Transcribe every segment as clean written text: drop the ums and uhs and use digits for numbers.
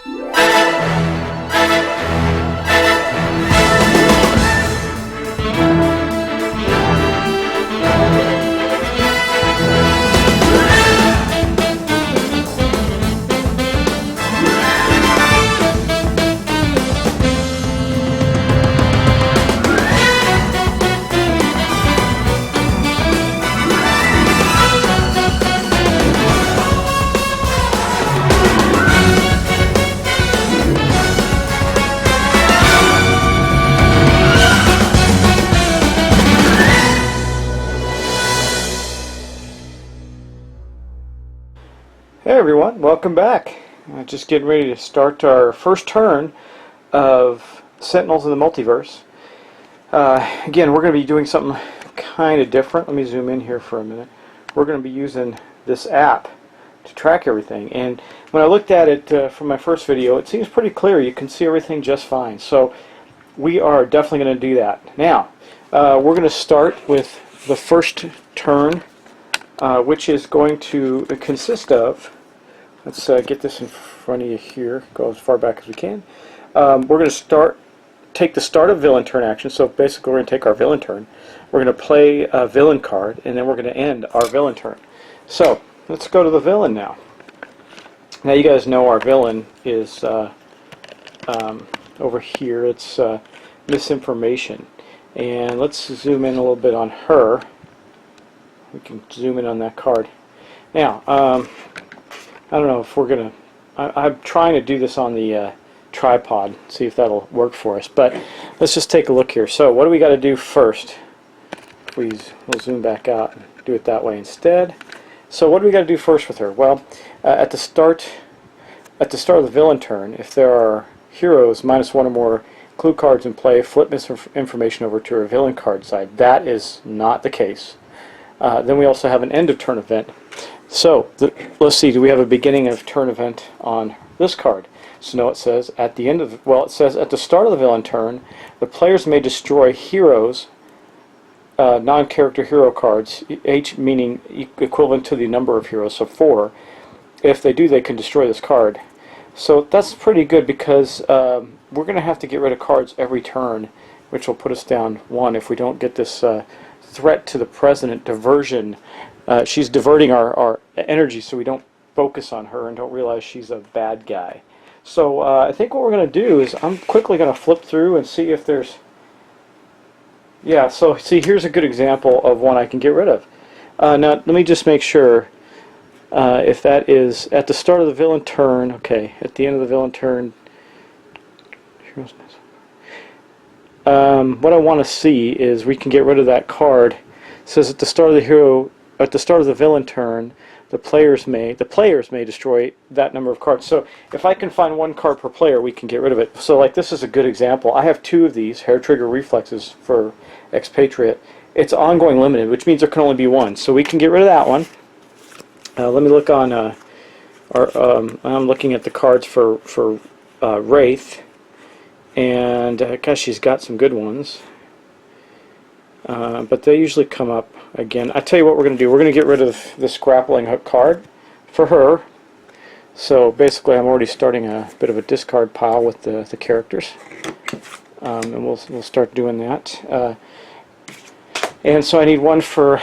Hey everyone, welcome back. Just getting ready to start our first turn of Sentinels in the Multiverse. Again, we're going to be doing something kind of different. Let me zoom in here for a minute. We're going to be using this app to track everything. And when I looked at it from my first video, it seems pretty clear. You can see everything just fine. So we are definitely going to do that. Now, we're going to start with the first turn, which is going to consist of, let's get this in front of you here, go as far back as we can. We're going to take the start of villain turn action, so basically we're going to take our villain turn. We're going to play a villain card, and then we're going to end our villain turn. So, let's go to the villain now. Now you guys know our villain is over here. It's misinformation. And let's zoom in a little bit on her. We can zoom in on that card. Now, I don't know if we're going to... I'm trying to do this on the tripod, see if that'll work for us. But let's just take a look here. So what do we got to do first? We'll zoom back out and do it that way instead. So what do we got to do first with her? Well, at the start of the villain turn, if there are heroes -1 or more clue cards in play, flip misinformation over to her villain card side. That is not the case. Then we also have an end of turn event. So let's see, do we have a beginning of turn event on this card? So no, it says at the end of, well, it says at the start of the villain turn, the players may destroy heroes, non-character hero cards, H meaning equivalent to the number of heroes, so 4. If they do, they can destroy this card. So that's pretty good because we're going to have to get rid of cards every turn, which will put us down 1 if we don't get this threat to the president diversion. She's diverting our energy so we don't focus on her and don't realize she's a bad guy. So I think what we're going to do is I'm quickly going to flip through and see if there's... Yeah, so see, here's a good example of one I can get rid of. Now, let me just make sure if that is at the start of the villain turn. Okay, at the end of the villain turn. What I want to see is we can get rid of that card. It says at the start of the villain turn, the players may destroy that number of cards. So if I can find 1 card per player, we can get rid of it. So like this is a good example. I have 2 of these hair trigger reflexes for Expatriate. It's ongoing limited, which means there can only be 1. So we can get rid of that one. Let me look on I'm looking at the cards for Wraith, and gosh, she's got some good ones. But they usually come up again. I tell you what we're going to do. We're going to get rid of this grappling hook card for her. So basically I'm already starting a bit of a discard pile with the characters. And we'll start doing that. And so I need 1 for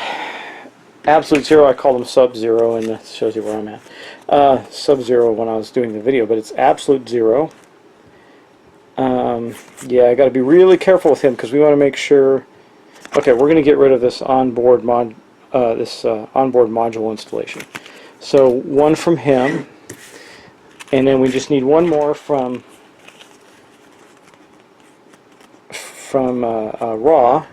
Absolute Zero. I call them Sub-Zero, and that shows you where I'm at. Sub-Zero when I was doing the video, but it's Absolute Zero. Yeah, I got to be really careful with him because we want to make sure... Okay, we're going to get rid of this onboard module installation. So 1 from him, and then we just need 1 more from Raw,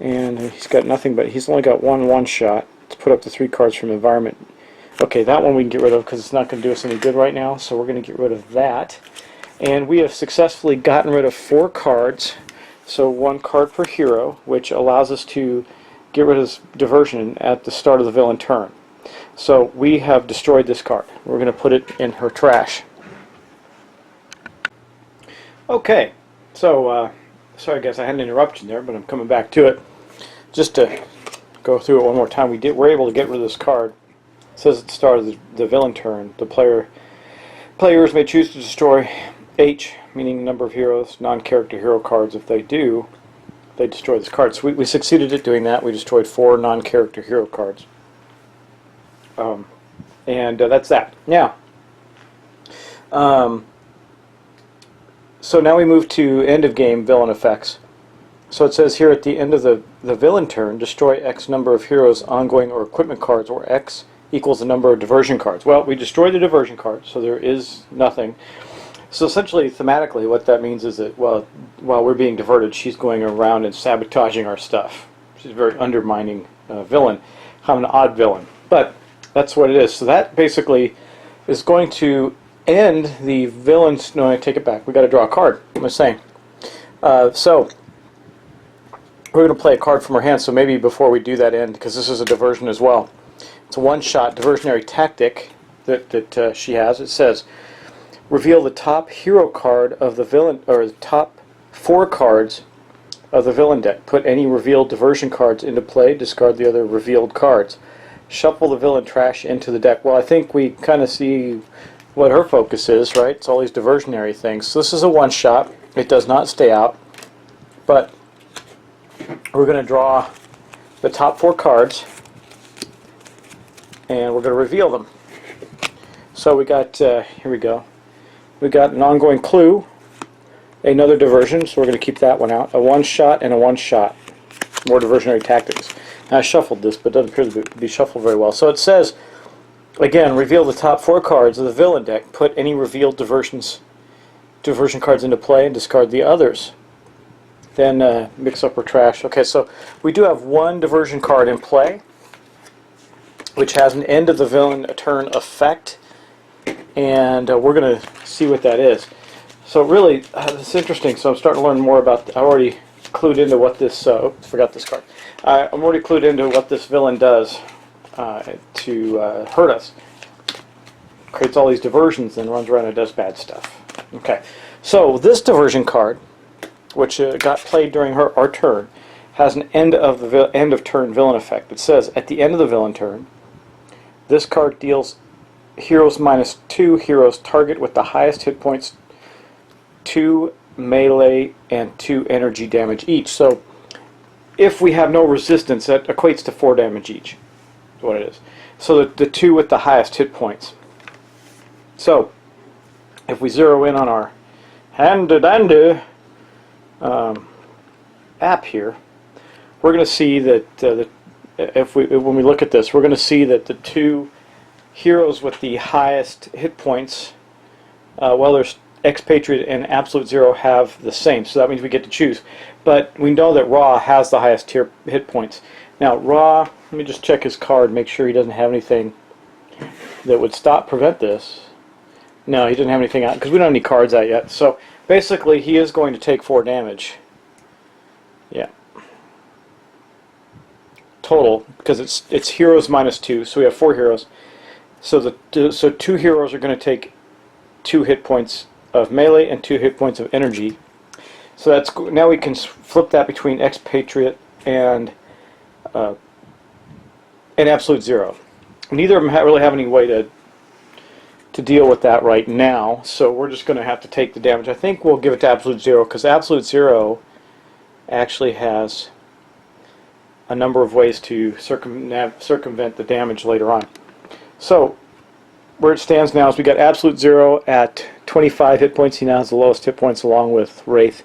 and he's got nothing but he's only got one shot to put up the 3 cards from environment. Okay, that one we can get rid of because it's not going to do us any good right now. So we're going to get rid of that, and we have successfully gotten rid of 4 cards. So 1 card per hero, which allows us to get rid of this diversion at the start of the villain turn. So we have destroyed this card. We're going to put it in her trash. Okay, so sorry guys, I had an interruption there, but I'm coming back to it. Just to go through it one more time, we're able to get rid of this card. It says at the start of the villain turn, the player Players may choose to destroy H, meaning number of heroes, non-character hero cards. If they do, they destroy this card. So we succeeded at doing that. We destroyed 4 non-character hero cards. And that's that. Now, so now we move to end of game villain effects. So it says here at the end of the villain turn, destroy X number of heroes, ongoing, or equipment cards, or X equals the number of diversion cards. Well, we destroyed the diversion cards, so there is nothing. So essentially, thematically, what that means is that while we're being diverted, she's going around and sabotaging our stuff. She's a very undermining villain, kind of an odd villain. But that's what it is. So that basically is going to end the villains. No, I take it back. We got to draw a card. I'm just saying. So we're going to play a card from our hand. So maybe before we do that end, because this is a diversion as well. It's a one-shot diversionary tactic that she has. It says, reveal the top hero card of the villain, or the top 4 cards of the villain deck. Put any revealed diversion cards into play. Discard the other revealed cards. Shuffle the villain trash into the deck. Well, I think we kind of see what her focus is, right? It's all these diversionary things. So this is a one-shot. It does not stay out. But we're going to draw the top 4 cards, and we're going to reveal them. So we got, here we go. We got an ongoing clue, another diversion, so we're going to keep that one out. A one-shot and a one-shot. More diversionary tactics. Now, I shuffled this, but it doesn't appear to be shuffled very well. So it says, again, reveal the top 4 cards of the villain deck. Put any revealed diversion cards into play and discard the others. Then mix up or trash. Okay, so we do have one diversion card in play, which has an end of the villain turn effect, and we're going to see what that is. So really, it's interesting. So I'm starting to learn more about. I already clued into what this. Forgot this card. I'm already clued into what this villain does to hurt us. Creates all these diversions, and runs around and does bad stuff. Okay, so this diversion card, which got played during our turn, has an end of turn villain effect. It says at the end of the villain turn, this card deals heroes -2 heroes target with the highest hit points 2 melee and 2 energy damage each. So if we have no resistance, that equates to 4 damage each. Is what it is. So the 2 with the highest hit points. So if we zero in on our handy-dandy app here, we're going to see that when we look at this, we're going to see that the 2 heroes with the highest hit points, well, there's Expatriate and Absolute Zero have the same, so that means we get to choose. But we know that Raw has the highest hit points. Now, Raw, let me just check his card, make sure he doesn't have anything that would prevent this. No, he doesn't have anything out, because we don't have any cards out yet. So basically, he is going to take 4 damage. Yeah. Total, because it's heroes -2, so we have 4 heroes. So 2 heroes are going to take 2 hit points of melee and 2 hit points of energy. So that's now we can flip that between Expatriate and Absolute Zero. Neither of them really have any way to deal with that right now, so we're just going to have to take the damage. I think we'll give it to Absolute Zero, because Absolute Zero actually has a number of ways to circumvent the damage later on. So where it stands now is we got Absolute Zero at 25 hit points. He now has the lowest hit points along with Wraith.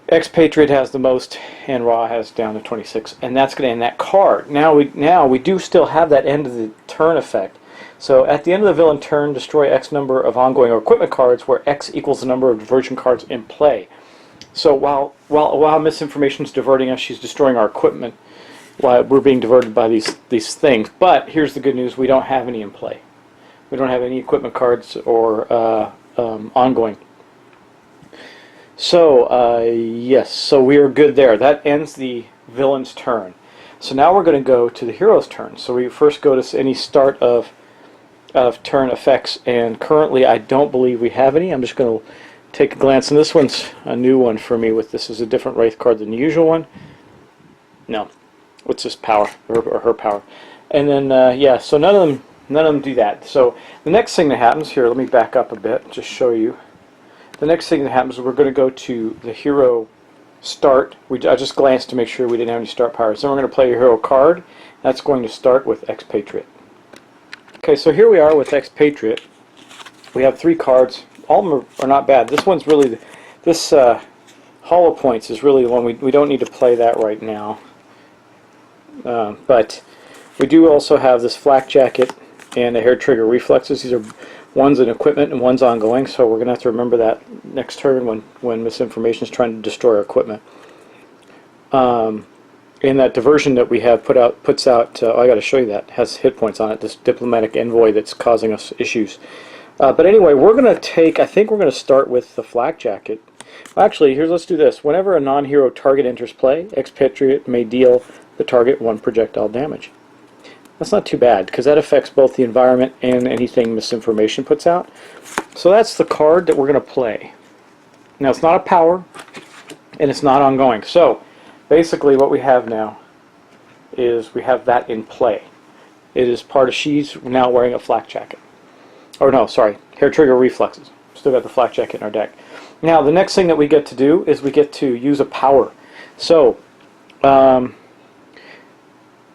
Expatriate has the most, and Raw has down to 26, and that's going to end that card. Now we do still have that end of the turn effect. So at the end of the villain turn, destroy X number of ongoing or equipment cards, where X equals the number of diversion cards in play. So while misinformation is diverting us, she's destroying our equipment while we're being diverted by these things. But here's the good news: we don't have any in play. We don't have any equipment cards or ongoing. So yes, so we are good there. That ends the villain's turn. So now we're going to go to the hero's turn. So we first go to any start of turn effects, and currently I don't believe we have any. I'm just going to take a glance, and this one's a new one for me. With this is a different Wraith card than the usual one. No, what's this power or her power? And then yeah, so none of them None of them do that. So the next thing that happens here, let me back up a bit, just show you. The next thing that happens is we're going to go to the hero start. I just glanced to make sure we didn't have any start powers. Then we're going to play your hero card. That's going to start with Expatriate. Okay, so here we are with Expatriate. We have 3 cards. All of them are not bad. This one's really, this Hollow Points is really the one we don't need to play that right now. But we do also have this Flak Jacket and the Hair Trigger Reflexes. These are one's an equipment and one's ongoing, so we're going to have to remember that next turn when Misinformation is trying to destroy our equipment. And that diversion that we have puts out, oh, I got to show you that, has hit points on it, this Diplomatic Envoy that's causing us issues. But anyway, we're going to take, I think we're going to start with the Flak Jacket. Actually, let's do this. Whenever a non-hero target enters play, Expatriate may deal the target 1 projectile damage. That's not too bad, because that affects both the environment and anything Misinformation puts out. So that's the card that we're going to play. Now, it's not a power, and it's not ongoing. So, basically what we have now is we have that in play. It is part of, she's now wearing a Flak Jacket. Or no, sorry, Hair Trigger Reflexes. Still got the Flak Jacket in our deck. Now, the next thing that we get to do is we get to use a power. So,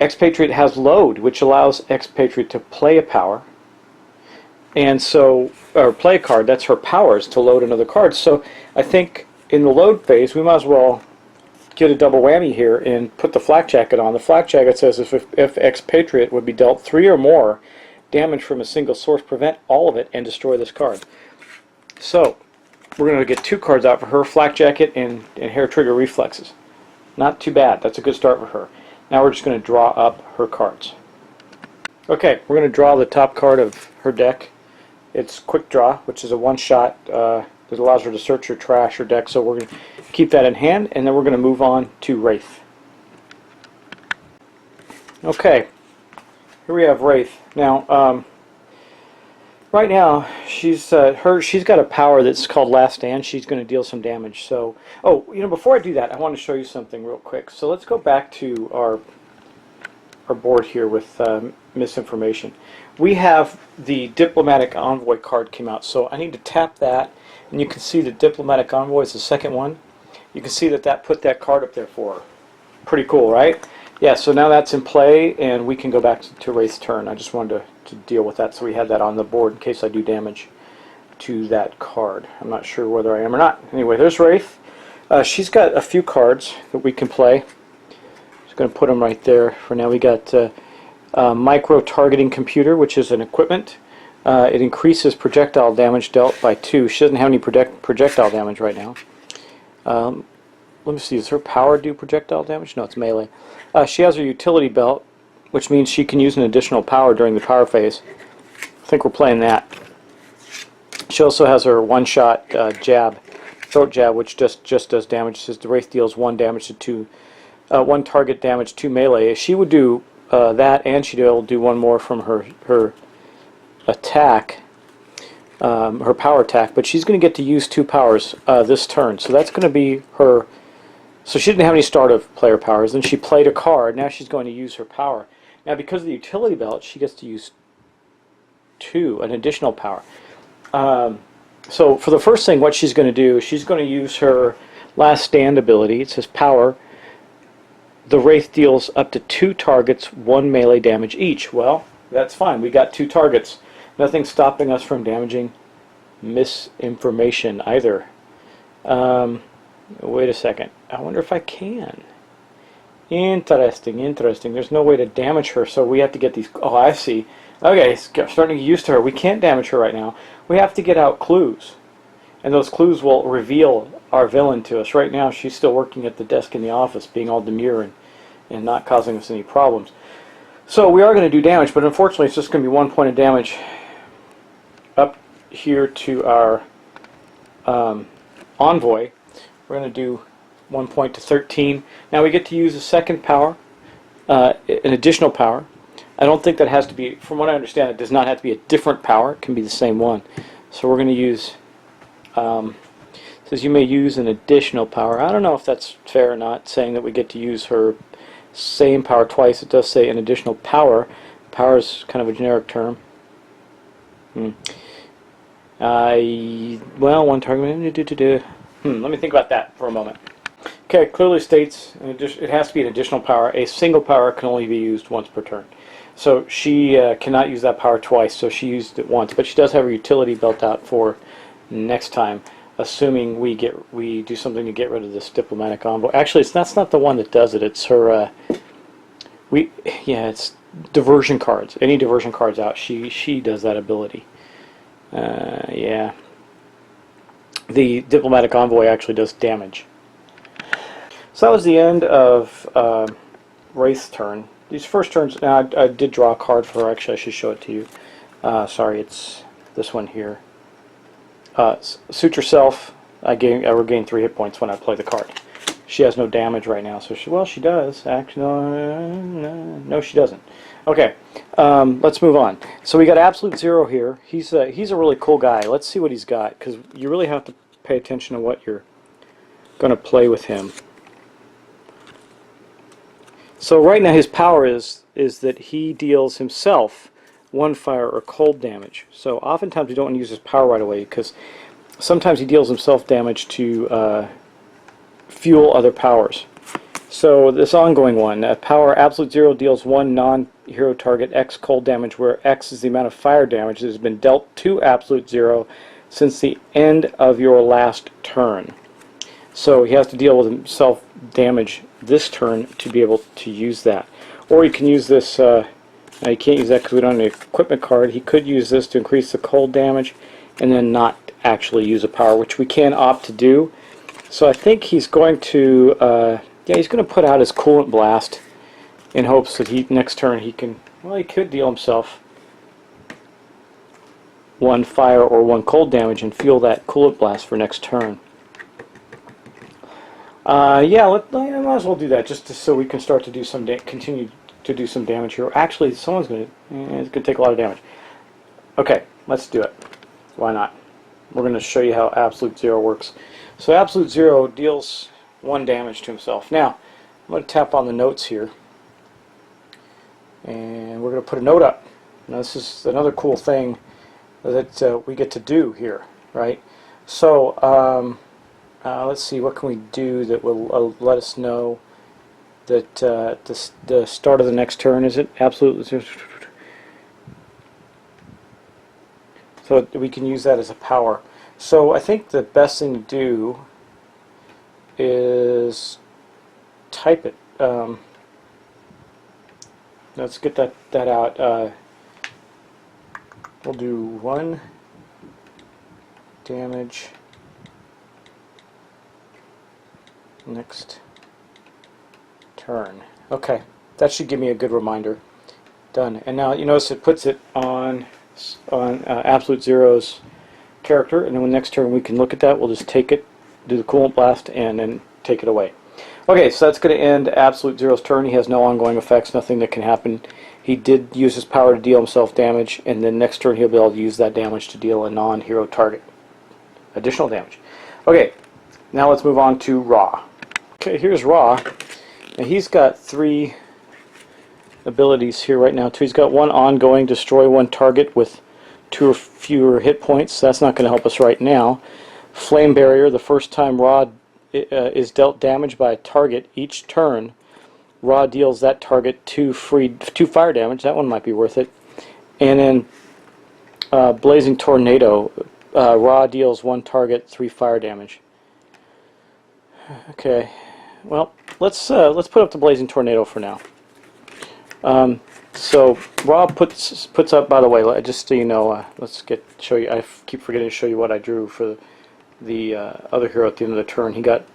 Expatriate has Load, which allows Expatriate to play a power. And so, or play a card, that's her powers, to load another card. So, I think in the load phase, we might as well get a double whammy here and put the Flak Jacket on. The Flak Jacket says if Expatriate would be dealt 3 or more damage from a single source, prevent all of it and destroy this card. So, we're going to get 2 cards out for her, Flak Jacket and Hair Trigger Reflexes. Not too bad. That's a good start for her. Now we're just going to draw up her cards. Okay, we're going to draw the top card of her deck. It's Quick Draw, which is a one-shot that allows her to search her trash or deck, so we're going to keep that in hand, and then we're going to move on to Wraith. Okay, here we have Wraith. Now, right now, she's got a power that's called Last Stand. She's going to deal some damage. So, oh, before I do that, I want to show you something real quick. So let's go back to our board here with Misinformation. We have the Diplomatic Envoy card came out. So I need to tap that, and you can see the Diplomatic Envoy is the second one. You can see that put that card up there for her. Pretty cool, right? Yeah. So now that's in play, and we can go back to Wraith's turn. I just wanted to deal with that, so we had that on the board in case I do damage to that card. I'm not sure whether I am or not. Anyway, there's Wraith. She's got a few cards that we can play. Just going to put them right there for now. We got Micro Targeting Computer, which is an equipment. It increases projectile damage dealt by 2. She doesn't have any projectile damage right now. Let me see, does her power do projectile damage? No, it's melee. She has her Utility Belt, which means she can use an additional power during the power phase. I think we're playing that. She also has her one-shot throat jab, which just does damage. It says the Wraith deals 1 damage to 2, 1 target damage, 2 melee. She would do that, and she'd be able to do 1 more from her attack, her power attack. But she's going to get to use 2 powers this turn. So that's going to be her. So she didn't have any start of player powers. Then she played a card. Now she's going to use her power. Now, because of the Utility Belt, she gets to use 2, an additional power. So for the first thing, what she's going to do, she's going to use her Last Stand ability. It says Power. The Wraith deals up to 2 targets 1 melee damage each. Well, that's fine. We got 2 targets. Nothing's stopping us from damaging Misinformation either. Wait a second. I wonder if I can. Interesting, interesting. There's no way to damage her, so we have to get these. Oh, I see. Okay, starting to get used to her. We can't damage her right now. We have to get out clues. And those clues will reveal our villain to us. Right now, she's still working at the desk in the office, being all demure and not causing us any problems. So we are going to do damage, but unfortunately, it's just going to be 1 point of damage up here to our Envoy. We're going to do 1 point to 13. Now we get to use a second power, an additional power. I don't think that has to be, from what I understand, it does not have to be a different power. It can be the same one. So we're going to use, it says you may use an additional power. I don't know if that's fair or not, saying that we get to use her same power twice. It does say an additional power, Power is kind of a generic term. Well, one target. Let me think about that for a moment. Okay, it clearly states it has to be an additional power. A single power can only be used once per turn. So she cannot use that power twice, so she used it once. But she does have her utility built out for next time, assuming we do something to get rid of this diplomatic envoy. Actually, that's not the one that does it. It's her. It's diversion cards. Any diversion cards out, she does that ability. Yeah. The diplomatic envoy actually does damage. So that was the end of Wraith's turn. These first turns, now I did draw a card for her. Actually, I should show it to you. Sorry, it's this one here. Suit yourself. I regain 3 hit points when I play the card. She has no damage right now, so she does. Actually, no, she doesn't. Okay, let's move on. So we got Absolute Zero here. He's a really cool guy. Let's see what he's got, because you really have to pay attention to what you're going to play with him. So right now his power is that he deals himself 1 fire or cold damage. So oftentimes we don't want to use his power right away, because sometimes he deals himself damage to fuel other powers. So this ongoing one, power Absolute Zero deals 1 non-hero target X cold damage, where X is the amount of fire damage that has been dealt to Absolute Zero since the end of your last turn. So he has to deal with himself damage this turn to be able to use that. Or he can use this, now he can't use that because we don't have an equipment card. He could use this to increase the cold damage and then not actually use a power, which we can opt to do. So I think he's going to, he's going to put out his Coolant Blast in hopes that next turn he can, he could deal himself 1 fire or 1 cold damage and fuel that Coolant Blast for next turn. I might as well do that just so we can start to do continue to do some damage here. Actually, someone's going to, it's going to take a lot of damage. Okay, let's do it. Why not? We're going to show you how Absolute Zero works. So Absolute Zero deals 1 damage to himself. Now, I'm going to tap on the notes here, and we're going to put a note up. Now, this is another cool thing that we get to do here, right? So, let's see, what can we do that will let us know that the start of the next turn, is it absolutely? So we can use that as a power. So I think the best thing to do is type it. Let's get that out. We'll do 1 damage next turn. Okay, that should give me a good reminder. Done. And now you notice it puts it on Absolute Zero's character, and then when next turn we can look at that. We'll just take it, do the Coolant Blast, and then take it away. Okay, so that's going to end Absolute Zero's turn. He has no ongoing effects, nothing that can happen. He did use his power to deal himself damage, and then next turn he'll be able to use that damage to deal a non-hero target additional damage. Okay, now let's move on to Ra. Okay, here's Ra. Now he's got 3 abilities here right now too. He's got 1 ongoing, destroy 1 target with 2 or fewer hit points. So that's not going to help us right now. Flame Barrier, the first time Ra is dealt damage by a target each turn, Ra deals that target 2 fire damage. That one might be worth it. And then Blazing Tornado, Ra deals 1 target 3 fire damage. Okay, well, let's put up the Blazing Tornado for now. So Ra puts up. By the way, just so you know, let's show you. I keep forgetting to show you what I drew for the other hero at the end of the turn. He got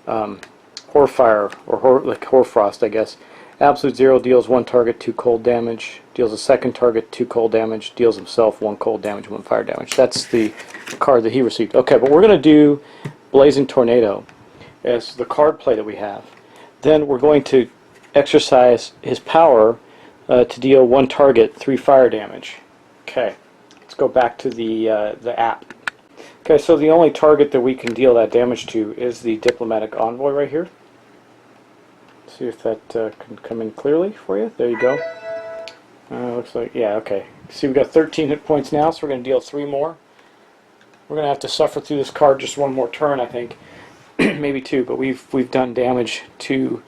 Horfire or Horfrost, I guess. Absolute Zero deals 1 target 2 cold damage. Deals a second target 2 cold damage. Deals himself 1 cold damage 1 fire damage. That's the card that he received. Okay, but we're going to do Blazing Tornado as the card play that we have. Then we're going to exercise his power to deal 1 target 3 fire damage. Okay, let's go back to the app. Okay, so the only target that we can deal that damage to is the Diplomatic Envoy right here. See if that can come in clearly for you. There you go. Looks like, yeah, okay. See, we've got 13 hit points now, so we're going to deal 3 more. We're going to have to suffer through this card just one more turn, I think. Maybe 2, but we've done damage to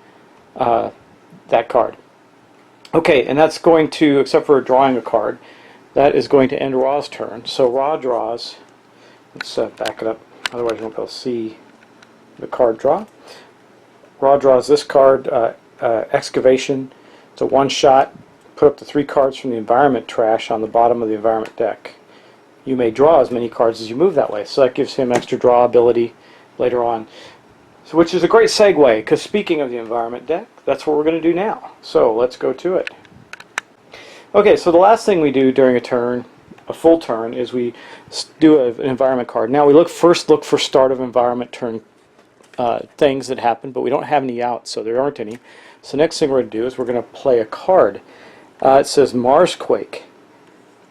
that card. Okay, and that's going to, except for drawing a card, that is going to end Raw's turn. So Raw draws, let's back it up, otherwise you won't be able to see the card draw. Raw draws this card, Excavation. It's a one-shot. Put up the 3 cards from the environment trash on the bottom of the environment deck. You may draw as many cards as you move that way, so that gives him extra draw ability later on. So, which is a great segue, because speaking of the environment deck, that's what we're going to do now. So let's go to it. Okay, so the last thing we do during a turn, a full turn, is we do an environment card. Now we first look for start of environment turn things that happen, but we don't have any out, so there aren't any. So next thing we're going to do is we're going to play a card. It says Marsquake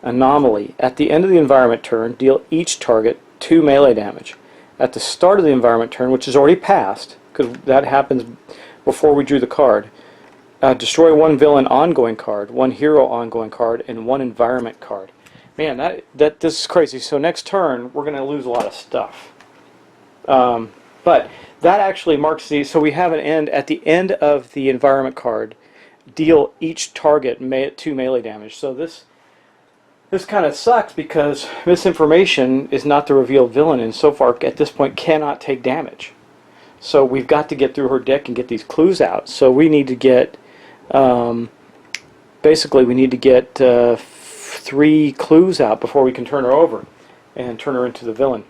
Anomaly. At the end of the environment turn, deal each target 2 melee damage. At the start of the environment turn, which is already passed, because that happens before we drew the card, destroy 1 villain ongoing card, 1 hero ongoing card, and 1 environment card. Man, this is crazy. So next turn, we're going to lose a lot of stuff. But that actually marks the, so we have an end, at the end of the environment card, deal each target 2 melee damage. So this kind of sucks because Misinformation is not the revealed villain, and so far at this point cannot take damage. So we've got to get through her deck and get these clues out. So we need to get, basically we need to get 3 clues out before we can turn her over and turn her into the villain.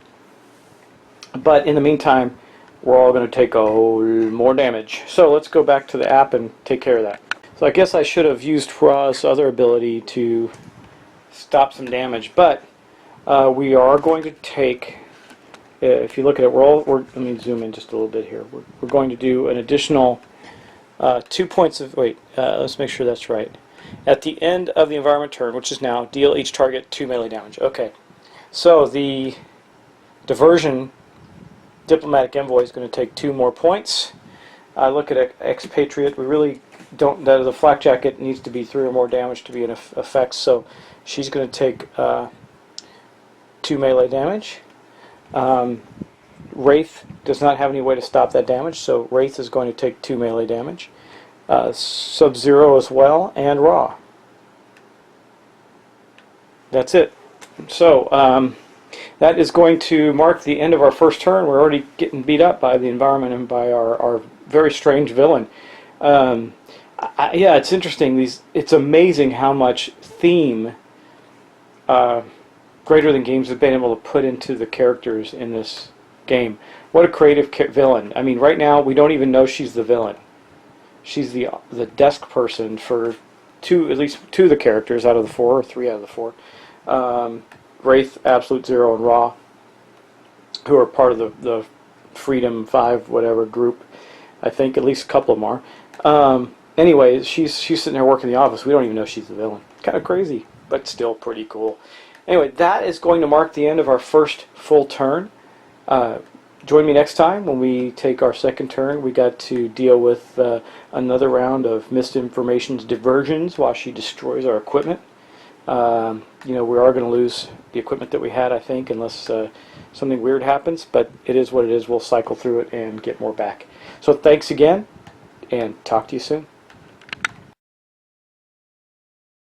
But in the meantime, we're all going to take a whole more damage. So let's go back to the app and take care of that. So I guess I should have used Raw's other ability to stop some damage, but we are going to take, if you look at it, let me zoom in just a little bit here. We're going to do an additional 2 points of, let's make sure that's right. At the end of the environment turn, which is now, deal each target 2 melee damage. Okay, so the diversion diplomatic envoy is going to take 2 more points. Look at Expatriate. We really don't, the flak jacket needs to be 3 or more damage to be in effect, so she's going to take 2 melee damage. Wraith does not have any way to stop that damage, so Wraith is going to take 2 melee damage. Sub-Zero as well, and Raw. That's it. So that is going to mark the end of our first turn. We're already getting beat up by the environment and by our very strange villain. Yeah, it's interesting. It's amazing how much theme Greater Than Games have been able to put into the characters in this game. What a creative villain. I mean, right now, we don't even know she's the villain. She's the desk person for at least 2 of the characters out of the 4, or 3 out of the 4. Wraith, Absolute Zero, and Raw, who are part of the Freedom 5 whatever group. I think at least a couple of them are. Anyway, she's sitting there working in the office. We don't even know she's the villain. Kind of crazy, but still pretty cool. Anyway, that is going to mark the end of our first full turn. Join me next time when we take our second turn. We got to deal with another round of Misinformation's diversions while she destroys our equipment. You know, we are going to lose the equipment that we had, I think, unless something weird happens, but it is what it is. We'll cycle through it and get more back. So thanks again, and talk to you soon.